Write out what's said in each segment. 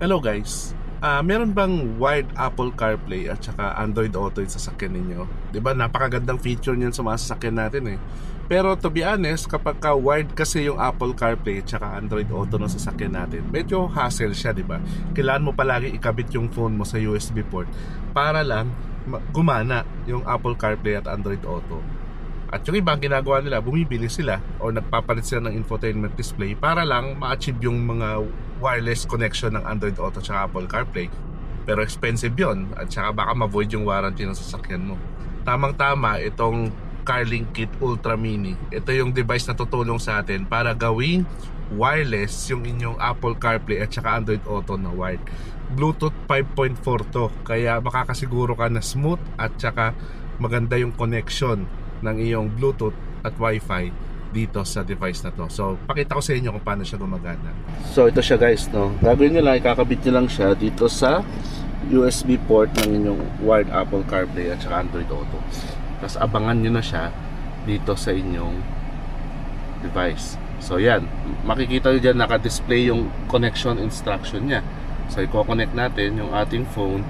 Hello guys. Meron bang wired Apple CarPlay at saka Android Auto yung sasakyan ninyo? 'Di ba? Napakagandang feature niyan sa mga sasakyan natin eh. Pero to be honest, kapag ka wired kasi yung Apple CarPlay at saka Android Auto ng sasakyan natin, medyo hassle siya, 'di ba? Kailangan mo palagi ikabit yung phone mo sa USB port para lang gumana yung Apple CarPlay at Android Auto. At yung iba, ginagawa nila, bumibili sila o nagpapalit sila ng infotainment display para lang ma-achieve yung mga wireless connection ng Android Auto at Apple CarPlay. Pero expensive yon at saka baka ma-void yung warranty ng sasakyan mo. Tamang-tama itong CarLink Kit Ultra Mini. Ito yung device na tutulong sa atin para gawing wireless yung inyong Apple CarPlay at saka Android Auto na wired. Bluetooth 5.4 to, kaya makakasiguro ka na smooth at saka maganda yung connection ng iyong Bluetooth at Wi-Fi dito sa device na to. So, pakita ko sa inyo kung paano siya gumagana. So, ito siya guys, no. Gagawin nyo lang, ikakabit nyo lang siya dito sa USB port ng inyong wired Apple CarPlay at saka Android Auto. Tapos abangan nyo na siya dito sa inyong device. So, yan. Makikita nyo dyan, naka-display yung connection instruction niya. So, i-connect natin yung ating phone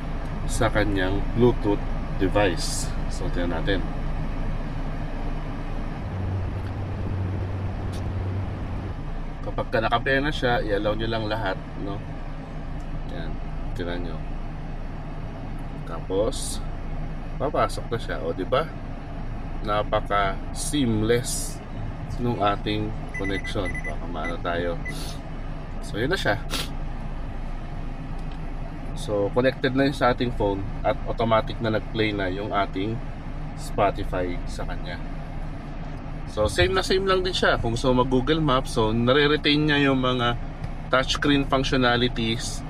sa kanyang Bluetooth device. So, tingnan natin. Kapag ka nakapair na siya, i-allow nyo lang lahat, no? Yan, tira nyo. Tapos papasok na siya, o diba? Napaka seamless nung ating connection. Baka maano tayo. So yun na siya. So connected na yun sa ating phone at automatic na nag-play na yung ating Spotify sa kanya. So same lang din siya. Kung gusto mag Google Maps, so nare-retain niya yung mga touchscreen functionalities.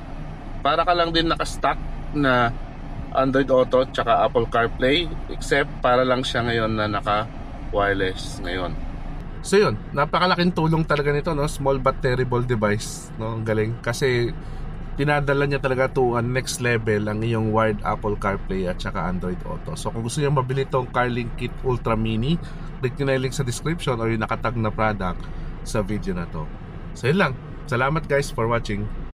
Para ka lang din naka-stack na Android Auto tsaka Apple CarPlay, except para lang siya ngayon na naka-wireless ngayon. So yun, napakalaking tulong talaga nito, no? Small but terrible device, no? Ang galing kasi tinadala niya talaga to next level ang iyong wired Apple CarPlay at saka Android Auto. So kung gusto niyo mabili tong CarLink Kit Ultra Mini, click nyo na yung link sa description or yung nakatag na product sa video na to. So yun lang. Salamat guys for watching.